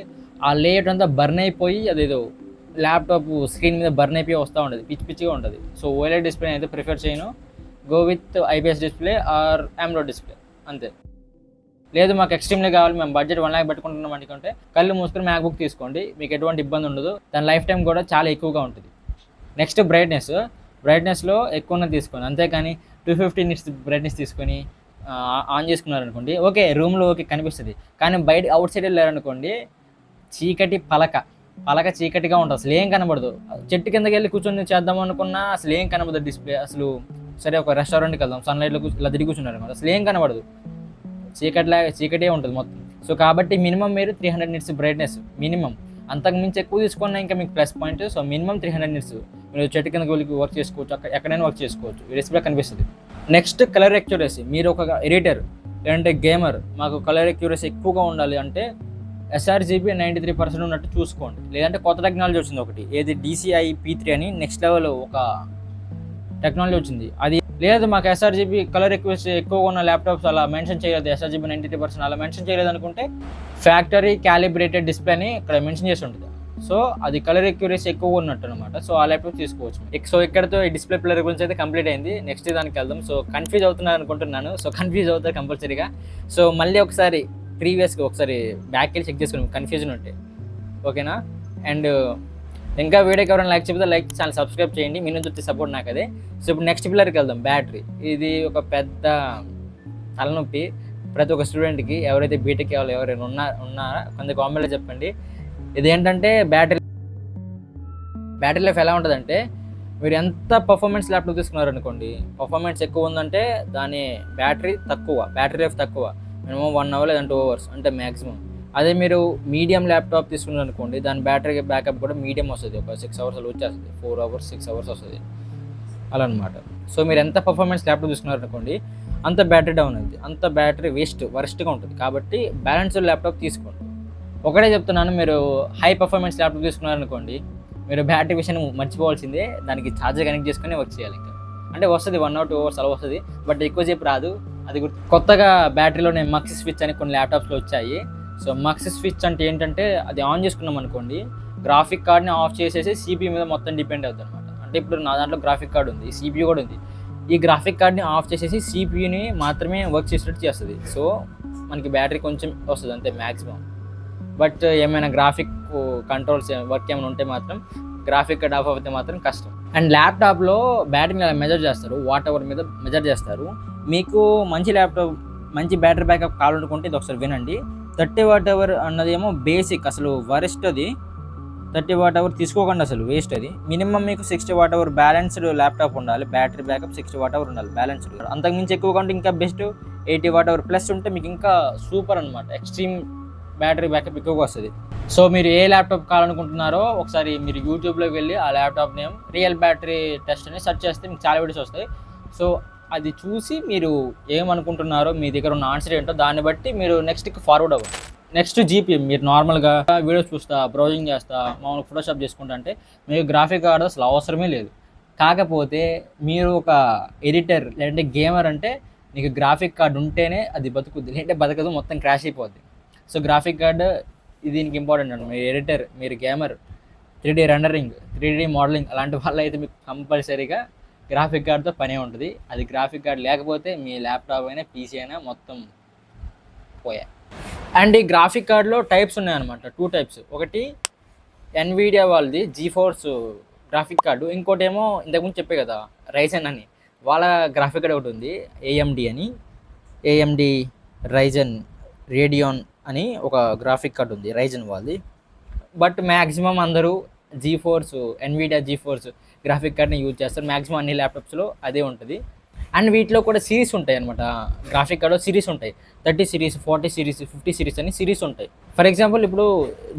ఆ లేఅవుట్ అంతా బర్న్ అయిపోయి అదేదో ల్యాప్టాప్ స్క్రీన్ మీద బర్న్ అయిపోయి వస్తూ ఉంటుంది, పిచ్చిగా ఉంటుంది. సో OLED డిస్ప్లే అయితే ప్రిఫర్ చేయను, go with IPS display or AMOLED display అంతే. లేదు మాకు ఎక్స్ట్రీమ్లీ కావాలి, మేము బడ్జెట్ 1 lakh పెట్టుకుంటున్నాం అనుకుంటే కళ్ళు మూసుకొని మ్యాక్బుక్ తీసుకోండి, మీకు ఎటువంటి ఇబ్బంది ఉండదు, దాని లైఫ్ టైం కూడా చాలా ఎక్కువగా ఉంటుంది. నెక్స్ట్ బ్రైట్నెస్లో ఎక్కువ తీసుకోండి, అంతేకాని 250 nits బ్రైట్నెస్ తీసుకొని ఆన్ చేసుకున్నారనుకోండి, ఓకే రూమ్లో ఓకే కనిపిస్తుంది, కానీ బయట అవుట్ సైడ్ వెళ్ళారనుకోండి చీకటి పలక చీకటిగా ఉంటుంది, అసలు ఏం కనబడదు. చెట్టు కిందకి వెళ్ళి కూర్చొని చేద్దాం అనుకున్నా అసలు ఏం కనబడదు డిస్ప్లే. అసలు సరే ఒక రెస్టారెంట్కి వెళ్దాం, సన్లైట్లో ఇలా తిరిగి కూర్చున్నారు అనమాట, అసలు ఏం కనబడదు, చీకటే ఉంటుంది మొత్తం. సో కాబట్టి మినిమం మీరు 300 nits బ్రైట్నెస్ మినిమం, అంతకు మించి ఎక్కువ తీసుకున్నా ఇంకా మీకు plus point. So minimum 300 nits మీరు చెట్టు కిందకి వెళ్ళి వర్క్ చేసుకోవచ్చు, ఎక్కడైనా వర్క్ చేసుకోవచ్చు, ఈ డిస్ప్లే కనిపిస్తుంది. నెక్స్ట్ కలర్ ఎక్యురసీ, మీరు ఒక ఎడిటర్ లేదంటే గేమర్, మాకు కలర్ ఎక్యురసీ ఎక్కువగా ఉండాలి అంటే sRGB 93% ఉన్నట్టు చూసుకోండి. లేదంటే కొత్త టెక్నాలజీ వచ్చింది ఒకటి, ఏది DCI P3 అని నెక్స్ట్ లెవెల్ ఒక టెక్నాలజీ వచ్చింది. అది లేదు మాకు sRGB కలర్ ఎక్కువగా ఉన్న ల్యాప్టాప్స్ అలా మెన్షన్ చేయలేదు, sRGB 93% అలా మెన్షన్ చేయలేదు అనుకుంటే ఫ్యాక్టరీ క్యాలిబ్రేటెడ్ డిస్ప్లే అని ఇక్కడ మెన్షన్ చేసి ఉంటుంది. సో అది కలర్ ఎక్యురసీ ఎక్కువగా ఉన్నట్టు అనమాట. సో ఆ ల్యాప్టాప్ తీసుకోవచ్చు. సో ఇక్కడతో ఈ డిస్ప్లే ప్లేయర్ గురించి అయితే కంప్లీట్ అయింది. నెక్స్ట్ దానికి వెళ్దాం. సో కన్ఫ్యూజ్ అవుతున్నారు అనుకుంటున్నాను, సో కన్ఫ్యూజ్ అవుతారు కంపల్సరీగా. సో మళ్ళీ ఒకసారి ప్రీవియస్గా ఒకసారి బ్యాక్ వెళ్ళి చెక్ చేసుకుని కన్ఫ్యూజన్ ఉంటే ఓకేనా. అండ్ ఇంకా వీడియోకి ఎవరైనా లైక్ చెప్తే లైక్ ఛానల్ సబ్స్క్రైబ్ చేయండి, మీ నుంచి వచ్చే సపోర్ట్ నాకు అదే. సో ఇప్పుడు నెక్స్ట్ పిల్లర్కి వెళ్దాం, బ్యాటరీ. ఇది ఒక పెద్ద తలనొప్పి ప్రతి ఒక్క స్టూడెంట్కి, ఎవరైతే బీటెక్ వాళ్ళు ఎవరైనా ఉన్నారా కొంత కామెంట్లో చెప్పండి. ఇదేంటంటే బ్యాటరీ లైఫ్ ఎలా ఉంటుందంటే, మీరు ఎంత పర్ఫార్మెన్స్ ల్యాప్టాప్ తీసుకున్నారనుకోండి, పర్ఫార్మెన్స్ ఎక్కువ ఉందంటే దాని బ్యాటరీ లైఫ్ తక్కువ, మినిమం 1 hour లేదా 2 hours అంటే మ్యాక్సిమం. అదే మీరు మీడియం ల్యాప్టాప్ తీసుకున్నారు అనుకోండి, దాని బ్యాటరీ బ్యాకప్ కూడా మీడియం వస్తుంది, ఒక 6 hours వచ్చేస్తుంది, 4 hours 6 hours వస్తుంది అలా అనమాట. సో మీరు ఎంత పర్ఫార్మెన్స్ ల్యాప్టాప్ తీసుకున్నారు అనుకోండి, అంత బ్యాటరీ డౌన్ అవుతుంది, అంత బ్యాటరీ వర్స్ట్గా ఉంటుంది. కాబట్టి బ్యాలెన్స్డ్ ల్యాప్టాప్ తీసుకోండి. ఒకటే చెప్తున్నాను, మీరు హై పర్ఫార్మెన్స్ ల్యాప్టాప్ తీసుకున్నారనుకోండి, మీరు బ్యాటరీ విషయాన్ని మర్చిపోవాల్సిందే, దానికి ఛార్జర్ కనెక్ట్ చేసుకుని వర్క్ చేయాలి. ఇంకా అంటే వస్తుంది 1 or 2 hours అలా వస్తుంది, బట్ ఎక్కువసేపు రాదు. అది కొత్తగా బ్యాటరీలోనే మక్స్ స్విచ్ అని కొన్ని ల్యాప్టాప్స్లో వచ్చాయి. సో మక్స్ స్విచ్ అంటే ఏంటంటే, అది ఆన్ చేసుకున్నాం అనుకోండి, గ్రాఫిక్ కార్డ్ని ఆఫ్ చేసేసి CPU మీద మొత్తం డిపెండ్ అవుతుంది అనమాట. అంటే ఇప్పుడు నా దాంట్లో గ్రాఫిక్ కార్డ్ ఉంది, CPU కూడా ఉంది. ఈ గ్రాఫిక్ కార్డ్ని ఆఫ్ చేసేసి CPUని మాత్రమే వర్క్ చేసేటట్టు చేస్తుంది. సో మనకి బ్యాటరీ కొంచెం వస్తుంది అంతే మ్యాక్సిమం. బట్ ఏమైనా గ్రాఫిక్ కంట్రోల్స్ వర్క్ ఏమైనా ఉంటే మాత్రం, గ్రాఫిక్ కార్డ్ ఆఫ్ అయితే మాత్రం కష్టం. అండ్ ల్యాప్టాప్లో బ్యాటరీని అలా మెజర్ చేస్తారు, వాట్ అవర్ మీద మెజర్ చేస్తారు. మీకు మంచి ల్యాప్టాప్ మంచి బ్యాటరీ బ్యాకప్ కావాలనుకుంటే ఇది ఒకసారి వినండి. 30 Wh అన్నది ఏమో బేసిక్, అసలు వరెస్ట్ అది. 30 Wh తీసుకోకండి, అసలు వేస్ట్ అది. మినిమం మీకు 60 Wh బ్యాలెన్స్డ్ ల్యాప్టాప్ ఉండాలి, బ్యాటరీ బ్యాకప్ 60 Wh ఉండాలి బ్యాలెన్స్డ్. అంతకుమించి ఎక్కువ కంటే ఇంకా బెస్ట్ 80 Wh ప్లస్ ఉంటే మీకు ఇంకా సూపర్ అనమాట, ఎక్స్ట్రీమ్ బ్యాటరీ బ్యాకప్ ఎక్కువగా వస్తుంది. సో మీరు ఏ ల్యాప్టాప్ కావాలనుకుంటున్నారో ఒకసారి మీరు యూట్యూబ్లోకి వెళ్ళి ఆ laptop name real battery test అని సెర్చ్ చేస్తే మీకు చాలా వీడియోస్ వస్తాయి. సో అది చూసి మీరు ఏమనుకుంటున్నారో, మీ దగ్గర ఉన్న ఆన్సర్ ఏంటో దాన్ని బట్టి మీరు నెక్స్ట్కి ఫార్వర్డ్ అవ్వండి. నెక్స్ట్ జీపీ, మీరు నార్మల్గా వీడియోస్ చూస్తా, బ్రౌజింగ్ చేస్తా, మామూలుగా ఫోటోషాప్ చేసుకుంటా అంటే మీకు గ్రాఫిక్ కార్డ్ అసలు అవసరమే లేదు. కాకపోతే మీరు ఒక ఎడిటర్ లేదంటే గేమర్ అంటే మీకు గ్రాఫిక్ కార్డ్ ఉంటేనే అది బతుకుద్ది, లేదంటే బతకదు, మొత్తం క్రాష్ అయిపోద్ది. సో గ్రాఫిక్ కార్డ్ ఇది దీనికి ఇంపార్టెంట్ అండి. మీరు ఎడిటర్, మీరు gamer, 3D rendering, 3D modelling అలాంటి వాళ్ళు అయితే మీకు కంపల్సరీగా గ్రాఫిక్ కార్డ్తో పనే ఉంటుంది. అది గ్రాఫిక్ కార్డ్ లేకపోతే మీ ల్యాప్టాప్ అయినా పీసీ అయినా మొత్తం పోయాయి. అండ్ ఈ గ్రాఫిక్ కార్డ్లో టైప్స్ ఉన్నాయన్నమాట, 2 టైప్స్. ఒకటి ఎన్విడియా వాళ్ళది జీఫోర్స్ గ్రాఫిక్ కార్డు, ఇంకోటి ఏమో ఇంతకుముందు చెప్పే కదా రైజన్ అని, వాళ్ళ గ్రాఫిక్ కార్డ్ ఒకటి ఉంది ఏఎండి అని, ఏఎండి రైజన్ రేడియాన్ అని ఒక గ్రాఫిక్ కార్డ్ ఉంది రైజన్ వాళ్ళది. బట్ మ్యాక్సిమం అందరూ జీఫోర్స్, ఎన్విడియా జీఫోర్స్ గ్రాఫిక్ కార్డ్ని యూజ్ చేస్తారు. మ్యాక్సిమం అన్ని ల్యాప్టాప్స్లో అదే ఉంటుంది. అండ్ వీటిలో కూడా సిరీస్ ఉంటాయి అనమాట, గ్రాఫిక్ కార్డ్లో సిరీస్ ఉంటాయి. 30 సిరీస్, 40 సిరీస్, 50 సిరీస్ అని సిరీస్ ఉంటాయి. ఫర్ ఎగ్జాంపుల్ ఇప్పుడు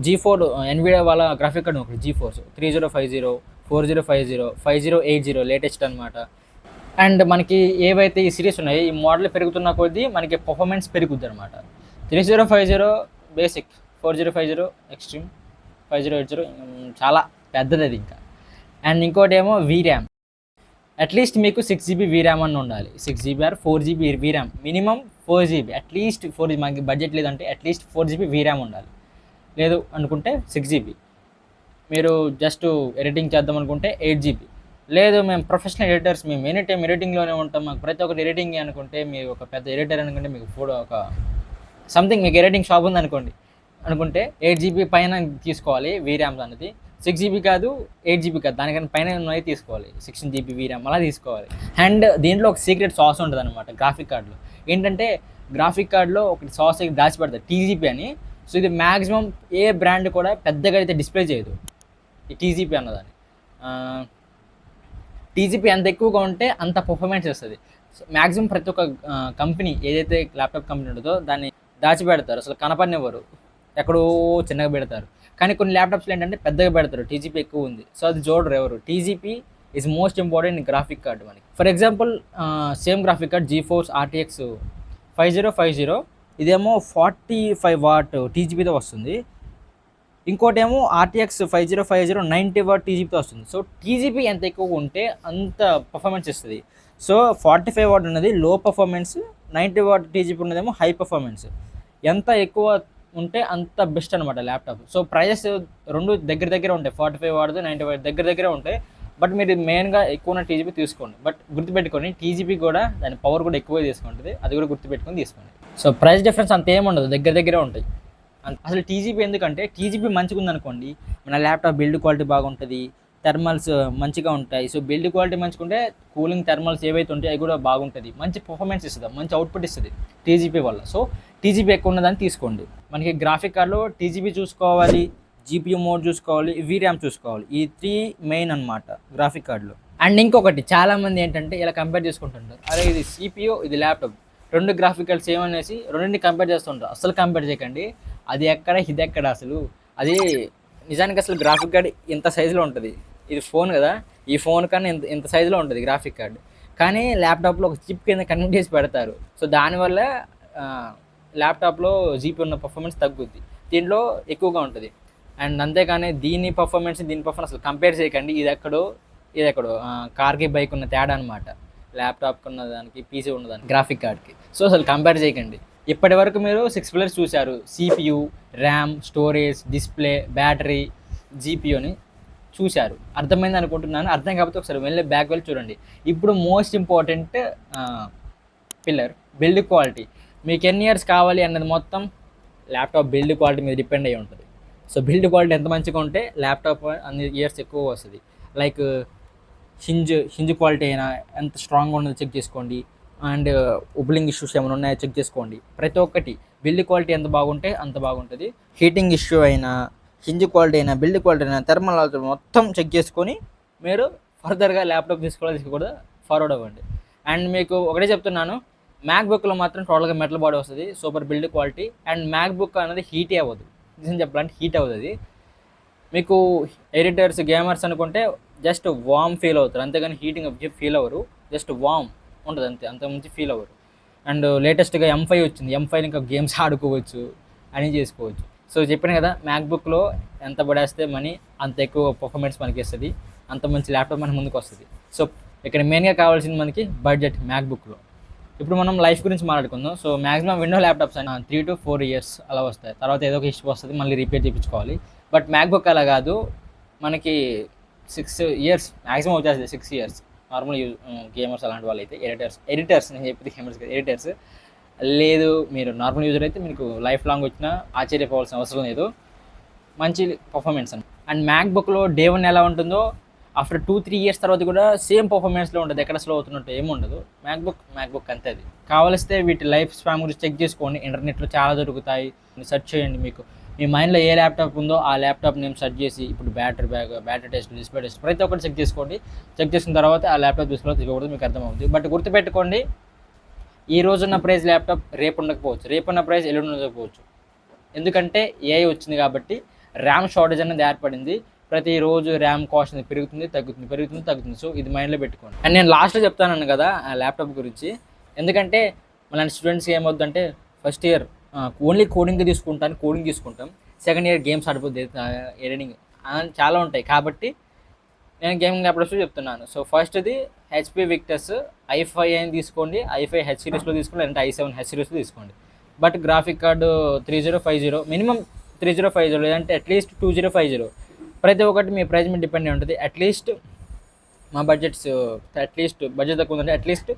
G4 ఎన్విడియా వాళ్ళ గ్రాఫిక్ కార్డ్ ఒకటి G4 3050, 4050, 5080 లేటెస్ట్ అనమాట. అండ్ మనకి ఏవైతే ఈ సిరీస్ ఉన్నాయో ఈ మోడల్ పెరుగుతున్న కొద్దీ మనకి పర్ఫార్మెన్స్ పెరుగుద్ది అనమాట. 3050 బేసిక్, 4050 ఎక్స్ట్రీమ్, 5080 చాలా పెద్దది అది ఇంకా. అండ్ ఇంకోటి ఏమో VRAM, అట్లీస్ట్ మీకు 6GB VRAM అని ఉండాలి. 6GB are 4GB VRAM, minimum 4GB, at least 4GB. మనకి బడ్జెట్ లేదంటే అట్లీస్ట్ 4GB VRAM ఉండాలి. లేదు అనుకుంటే 6GB. మీరు జస్ట్ ఎడిటింగ్ చేద్దాం అనుకుంటే 8GB. లేదు మేము ప్రొఫెషనల్ ఎడిటర్స్, మేము ఎనీ టైం ఎడిటింగ్లోనే ఉంటాం, మాకు ప్రతి ఒక్కటి ఎడిటింగ్ అనుకుంటే, మీరు ఒక పెద్ద ఎడిటర్ అనుకుంటే, మీకు ఒక సంథింగ్ మీకు ఎడిటింగ్ షాప్ ఉంది అనుకుంటే 8GB పైన తీసుకోవాలి VRAM అనేది. 6GB కాదు, 8GB కాదు, దానికన్నా పైన ఉన్నది తీసుకోవాలి. 16GB VRAM అలా తీసుకోవాలి. అండ్ దీంట్లో ఒక సీక్రెట్ సాస్ ఉంటుంది అనమాట గ్రాఫిక్ కార్డులో. ఏంటంటే గ్రాఫిక్ కార్డులో ఒకటి సాస్ దాచిపెడతారు, TGP అని. సో ఇది మ్యాక్సిమం ఏ బ్రాండ్ కూడా పెద్దగా అయితే డిస్ప్లే చేయదు ఈ TGP అన్నదాన్ని. TGP ఎంత ఎక్కువగా ఉంటే అంత పర్ఫార్మెన్స్ వస్తుంది. సో మ్యాక్సిమం ప్రతి ఒక్క కంపెనీ ఏదైతే ల్యాప్టాప్ కంపెనీ ఉంటుందో దాన్ని దాచిపెడతారు, అసలు కనపడినెవరు, ఎక్కడో చిన్నగా పెడతారు. కానీ కొన్ని ల్యాప్టాప్స్లో ఏంటంటే పెద్దగా పెడతారు, TGP ఎక్కువ ఉంది, సో అది చూడరు ఎవరు. TGP is most important in graphic card మనకి. For example same graphic card GeForce RTX 5050, ఇదేమో 45 వాట్ TGPతో వస్తుంది. ఇంకోటేమో RTX 5050 90 వాట్ TGPతో వస్తుంది. సో TGP ఎంత ఎక్కువ ఉంటే అంత పర్ఫార్మెన్స్ ఇస్తుంది. సో 45 వాట్ ఉన్నది లో పర్ఫార్మెన్స్, 90 వాట్ TGP ఉన్నదేమో హై పర్ఫార్మెన్స్. ఎంత ఎక్కువ ఉంటే అంత బెస్ట్ అనమాట ల్యాప్టాప్. సో ప్రైజెస్ రెండు దగ్గర ఉంటాయి, 45 వాట్ది 90 వాట్ దగ్గర ఉంటాయి. బట్ మీరు మెయిన్గా ఎక్కువ ఉన్న TGP తీసుకోండి. బట్ గుర్తుపెట్టుకొని TGP కూడా దాని పవర్ కూడా ఎక్కువ తీసుకుంటుంది, అది కూడా గుర్తుపెట్టుకొని తీసుకోండి. సో ప్రైస్ డిఫరెన్స్ అంత ఏముండదు, దగ్గరే ఉంటాయి. అసలు TGP ఎందుకంటే TGP మంచిగా ఉందనుకోండి, మన ల్యాప్టాప్ బిల్డ్ క్వాలిటీ బాగుంటుంది, థర్మల్స్ మంచిగా ఉంటాయి. సో బిల్డ్ క్వాలిటీ మంచిగా ఉంటే కూలింగ్ థర్మల్స్ ఏవైతే ఉంటాయో అవి కూడా బాగుంటుంది, మంచి పర్ఫార్మెన్స్ ఇస్తుంది, మంచి అవుట్పుట్ ఇస్తుంది TGP వల్ల. సో TGP ఎక్కువ ఉన్నదాన్ని తీసుకోండి. మనకి గ్రాఫిక్ కార్డ్లో TGP చూసుకోవాలి, GPU మోడ్ చూసుకోవాలి, VRAM చూసుకోవాలి. ఈ 3 మెయిన్ అనమాట గ్రాఫిక్ కార్డులో. అండ్ ఇంకొకటి చాలామంది ఏంటంటే ఇలా కంపేర్ చేసుకుంటుంటారు, అరే ఇది CPU ఇది ల్యాప్టాప్, రెండు గ్రాఫిక్ కార్డ్స్ ఏమనేసి రెండింటిని కంపేర్ చేస్తుంటారు. అసలు కంపేర్ చేయకండి, అది ఎక్కడ ఇది ఎక్కడ. అసలు అది నిజానికి అసలు గ్రాఫిక్ కార్డ్ ఇంత సైజులో ఉంటుంది, ఇది ఫోన్ కదా, ఈ ఫోన్ కన్నా ఇంత సైజులో ఉంటుంది గ్రాఫిక్ కార్డ్. కానీ ల్యాప్టాప్లో ఒక చిప్ కింద కనెక్ట్ చేసి పెడతారు. సో దానివల్ల ల్యాప్టాప్లో GPU ఉన్న పర్ఫార్మెన్స్ తగ్గుద్ది, దీంట్లో ఎక్కువగా ఉంటుంది. అండ్ అంతేకాని దీని పర్ఫార్మెన్స్ అసలు కంపేర్ చేయకండి. ఇది ఎక్కడో కార్కి బైక్ ఉన్న తేడా అనమాట, ల్యాప్టాప్కి ఉన్నదానికి PC ఉన్నదానికి గ్రాఫిక్ కార్డ్కి. సో అసలు కంపేర్ చేయకండి. ఇప్పటి వరకు మీరు 6 పిల్లర్స్ చూశారు, CPU, RAM, storage, display, battery, GPUని చూశారు. అర్థమైంది అనుకుంటున్నాను. అర్థం కాకపోతే ఒకసారి వెళ్ళి బ్యాక్ వెళ్ళి చూడండి. ఇప్పుడు most important pillar build quality. మీకు ఎన్ని ఇయర్స్ కావాలి అన్నది మొత్తం ల్యాప్టాప్ బిల్డ్ క్వాలిటీ మీద డిపెండ్ అయ్యి ఉంటుంది. సో బిల్డ్ క్వాలిటీ ఎంత మంచిగా ఉంటే ల్యాప్టాప్ అన్ని ఇయర్స్ ఎక్కువ వస్తుంది. లైక్ హింజ్ క్వాలిటీ అయినా ఎంత స్ట్రాంగ్గా ఉన్నదో చెక్ చేసుకోండి. అండ్ ఉబ్లింగ్ ఇష్యూస్ ఏమైనా ఉన్నాయో చెక్ చేసుకోండి. ప్రతి ఒక్కటి బిల్డ్ క్వాలిటీ ఎంత బాగుంటే అంత బాగుంటుంది. హీటింగ్ ఇష్యూ అయినా, హింజ్ క్వాలిటీ అయినా, బిల్డ్ క్వాలిటీ అయినా, థర్మల్ మొత్తం చెక్ చేసుకొని మీరు ఫర్దర్గా ల్యాప్టాప్ తీసుకోకూడదు ఫార్వర్డ్ అవ్వండి. అండ్ మీకు ఒకటే చెప్తున్నాను, మ్యాక్బుక్లో మాత్రం టోటల్గా మెటల్ బాడీ వస్తుంది, super build quality. And MacBook అనేది హీటే అవ్వదు, నిజం చెప్పాలంటే హీట్ అవుతుంది. మీకు ఎడిటర్స్, గేమర్స్ అనుకుంటే జస్ట్ వామ్ ఫీల్ అవుతారు, అంతేగాని హీటింగ్ ఫీల్ అవ్వరు, జస్ట్ వామ్ ఉంటుంది అంతే, అంతకుమించి ఫీల్ అవ్వరు. అండ్ లేటెస్ట్గా M5 వచ్చింది, M5 ఇంకా గేమ్స్ ఆడుకోవచ్చు, అని చేసుకోవచ్చు. సో చెప్పాను కదా, మ్యాక్బుక్లో ఎంత పడేస్తే మనీ అంత ఎక్కువ పర్ఫార్మెన్స్ మనకి ఇస్తుంది, అంత మంచి ల్యాప్టాప్ మన ముందుకు వస్తుంది. సో ఇక్కడ మెయిన్గా కావాల్సింది మనకి బడ్జెట్ మ్యాక్బుక్లో. ఇప్పుడు మనం లైఫ్ గురించి మాట్లాడుకుందాం. సో మ్యాక్సిమం విండో ల్యాప్టాప్స్ అని 3 to 4 ఇయర్స్ అలా వస్తాయి. తర్వాత ఏదో ఒక ఇష్యూ వస్తుంది, మళ్ళీ రిపేర్ చేయించుకోవాలి. బట్ మ్యాక్బుక్ అలా కాదు, మనకి 6 ఇయర్స్ మ్యాక్సిమం వచ్చేస్తుంది. 6 ఇయర్స్ నార్మల్ గేమర్స్ అలాంటి వాళ్ళు అయితే, ఎడిటర్స్ నేను చెప్పేది గేమర్స్ కదా, ఎడిటర్స్. లేదు మీరు నార్మల్ యూజర్ అయితే మీకు లైఫ్ లాంగ్ వచ్చినా ఆశ్చర్యపోవాల్సిన అవసరం లేదు. మంచి పర్ఫార్మెన్స్ అండ్ మ్యాక్బుక్లో డే 1 ఎలా ఉంటుందో ఆఫ్టర్ 2-3 ఇయర్స్ తర్వాత కూడా సేమ్ పర్ఫార్మెన్స్లో ఉంటుంది, ఎక్కడ స్లో అవుతున్నట్టు ఏమి ఉండదు. మ్యాక్బుక్ అంతే. అది కావాలిస్తే వీటి లైఫ్ స్పాన్ గురించి చెక్ చేసుకోండి, ఇంటర్నెట్లో చాలా దొరుకుతాయి, సెర్చ్ చేయండి. మీకు మీ మైండ్లో ఏ ల్యాప్టాప్ ఉందో ఆ ల్యాప్టాప్ నేమ్ సెర్చ్ చేసి ఇప్పుడు బ్యాటరీ టెస్ట్, డిస్ప్లే టెస్ట్ ప్రతి ఒక్కటి చెక్ చేసుకోండి. చెక్ చేసిన తర్వాత ఆ ల్యాప్టాప్ తీసుకోవడం మీకు అర్థమవుతుంది. బట్ గుర్తుపెట్టుకోండి, ఈ రోజున్న ప్రైస్ ల్యాప్టాప్ రేపు ఉండకపోవచ్చు, రేపున్న ప్రైస్ ఎల్లుండి ఉండకపోవచ్చు. ఎందుకంటే ఏఐ వచ్చింది కాబట్టి ర్యామ్ షార్టేజ్ అనేది ఏర్పడింది. ప్రతిరోజు ర్యామ్ కాస్ట్ అనేది తగ్గుతుంది. సో ఇది మైండ్లో పెట్టుకోండి. అండ్ నేను లాస్ట్లో చెప్తాను కదా ఆ ల్యాప్టాప్ గురించి, ఎందుకంటే మన స్టూడెంట్స్కి ఏమవుతుందంటే ఫస్ట్ ఇయర్ ఓన్లీ కోడింగ్ తీసుకుంటాం, సెకండ్ ఇయర్ గేమ్స్ ఆడిపోద్ది, ఎడిటింగ్ చాలా ఉంటాయి. కాబట్టి నేను గేమింగ్ ల్యాప్టాప్స్ చెప్తున్నాను. సో ఫస్ట్ది హెచ్పి విక్టస్ i5 అని తీసుకోండి, i5 హెచ్ సిరీస్లో తీసుకోండి, లేదంటే i7 హెచ్ సిరీస్లో తీసుకోండి. బట్ గ్రాఫిక్ కార్డు 3050, మినిమం 3050, లేదంటే అట్లీస్ట్ 2050. ప్రతి ఒక్కటి మీ ప్రైస్ మీద డిపెండ్ అయి ఉంటుంది. అట్లీస్ట్ మా బడ్జెట్ తక్కువ ఉందంటే at least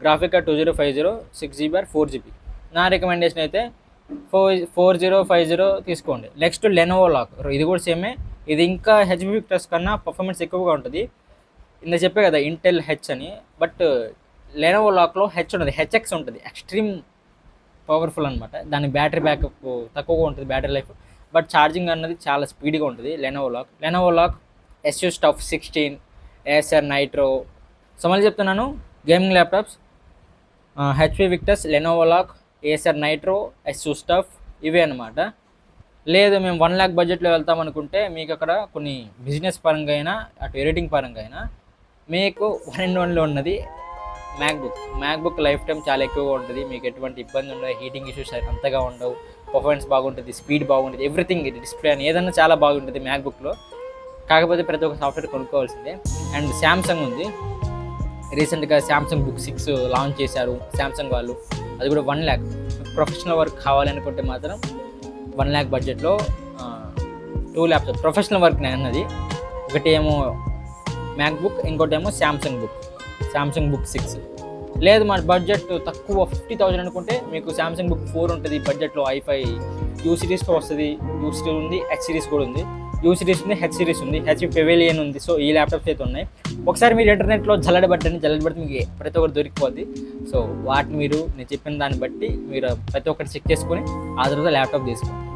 graphic card 2050 6GB or 4GB. నా రికమెండేషన్ అయితే 4050 తీసుకోండి. నెక్స్ట్ లెనోవో లాక్, ఇది కూడా సేమే, ఇది ఇంకా హెచ్పి విక్టస్ కన్నా పర్ఫార్మెన్స్ ఎక్కువగా ఉంటుంది. ఇంత చెప్పే కదా ఇంటెల్ హెచ్ అని, బట్ లెనోవో లాక్లో హెచ్ ఉంటుంది, హెచ్ఎక్స్ ఉంటుంది, ఎక్స్ట్రీమ్ పవర్ఫుల్ అనమాట. దాని బ్యాటరీ బ్యాకప్ తక్కువగా ఉంటుంది, బ్యాటరీ లైఫ్, బట్ ఛార్జింగ్ అన్నది చాలా స్పీడ్గా ఉంటుంది. లెనోవో లాక్ Asus TUF 16, Acer Nitro. So మళ్ళీ చెప్తున్నాను, gaming laptops HP Victus, Lenovo లాక్, ఏసర్ నైట్రో, ఎస్యూ స్టఫ్, ఇవే అనమాట. లేదు మేము 1 lakh బడ్జెట్లో వెళ్తాం అనుకుంటే మీకు అక్కడ కొన్ని బిజినెస్ పరంగా అయినా అటు ఎడిటింగ్ పరంగా అయినా మీకు 1 and 1లో ఉన్నది మ్యాక్బుక్ లైఫ్ టైం చాలా ఎక్కువగా ఉంటుంది. మీకు ఎటువంటి ఇబ్బంది ఉండదు, హీటింగ్ ఇష్యూస్ అంతగా ఉండవు, పర్ఫార్మెన్స్ బాగుంటుంది, స్పీడ్ బాగుంటుంది, ఎవ్రీథింగ్, డిస్ప్లే అని ఏదన్నా చాలా బాగుంటుంది మ్యాక్బుక్లో. కాకపోతే ప్రతి ఒక్క సాఫ్ట్వేర్ కొనుక్కోవాల్సిందే. అండ్ శాంసంగ్ ఉంది, రీసెంట్గా శాంసంగ్ బుక్ 6 లాంచ్ చేశారు శాంసంగ్ వాళ్ళు, అది కూడా 1 lakh. ప్రొఫెషనల్ వర్క్ కావాలనుకుంటే మాత్రం 1 lakh బడ్జెట్లో 2 ల్యాప్టాప్ ప్రొఫెషనల్ వర్క్ నేను అన్నది. ఒకటి ఏమో మ్యాక్బుక్, ఇంకోటి ఏమో శాంసంగ్ బుక్ 6. లేదు మన బడ్జెట్ తక్కువ 50,000 అనుకుంటే మీకు శాంసంగ్ బుక్ 4 ఉంటుంది బడ్జెట్లో, i5 యూ సిరీస్తో వస్తుంది. యూ సిరీస్ ఉంది, హెచ్ సిరీస్ కూడా ఉంది. యూ సిరీస్ ఉంది, హెచ్ సిరీస్ ఉంది, హెచ్ పెవిలియన్ ఉంది. సో ఈ ల్యాప్టాప్స్ అయితే ఉన్నాయి. ఒకసారి మీరు ఇంటర్నెట్లో జల్లెడబడితే మీకు ప్రతి ఒక్కటి దొరికిపోద్ది. సో వాటిని మీరు నేను చెప్పిన దాన్ని బట్టి మీరు ప్రతి ఒక్కటి చెక్ చేసుకొని ఆ తర్వాత ల్యాప్టాప్ తీసుకోండి.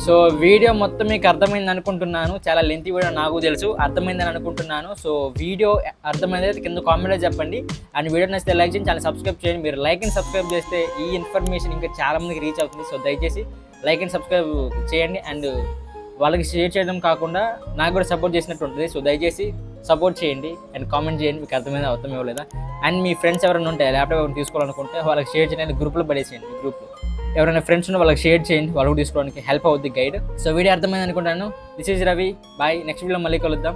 సో వీడియో మొత్తం మీకు అర్థమైంది అనుకుంటున్నాను, చాలా లెంతీ వీడియో నాకు తెలుసు, అర్థమైందని అనుకుంటున్నాను. సో వీడియో అర్థమైంది కింద కామెంట్లో చెప్పండి. అండ్ వీడియో నచ్చితే లైక్ చేయండి, చాలా సబ్స్క్రైబ్ చేయండి. మీరు లైక్ అండ్ సబ్స్క్రైబ్ చేస్తే ఈ ఇన్ఫర్మేషన్ ఇంకా చాలామందికి రీచ్ అవుతుంది. సో దయచేసి లైక్ అండ్ సబ్స్క్రైబ్ చేయండి. అండ్ వాళ్ళకి షేర్ చేయడం కాకుండా నాకు కూడా సపోర్ట్ చేసినట్టు ఉంటుంది. సో దయచేసి సపోర్ట్ చేయండి అండ్ కామెంట్ చేయండి, మీకు అర్థం ఇవ్వలేదా. అండ్ మీ ఫ్రెండ్స్ ఎవరైనా ఉంటే ల్యాప్టాప్ ఎవరైనా తీసుకోవాలనుకుంటే వాళ్ళకి షేర్ చేయండి, గ్రూప్లో పడేసేయండి. మీ గ్రూప్లో ఎవరైనా ఫ్రెండ్స్ ఉంటే వాళ్ళకి షేర్ చేయండి, వాళ్ళు కూడా తీసుకోవడానికి హెల్ప్ అవుద్ది గైడ్. సో వీడియో అర్థమైంది అనుకుంటాను. This is Ravi, bye. Next video మళ్ళీ కలుద్దాం.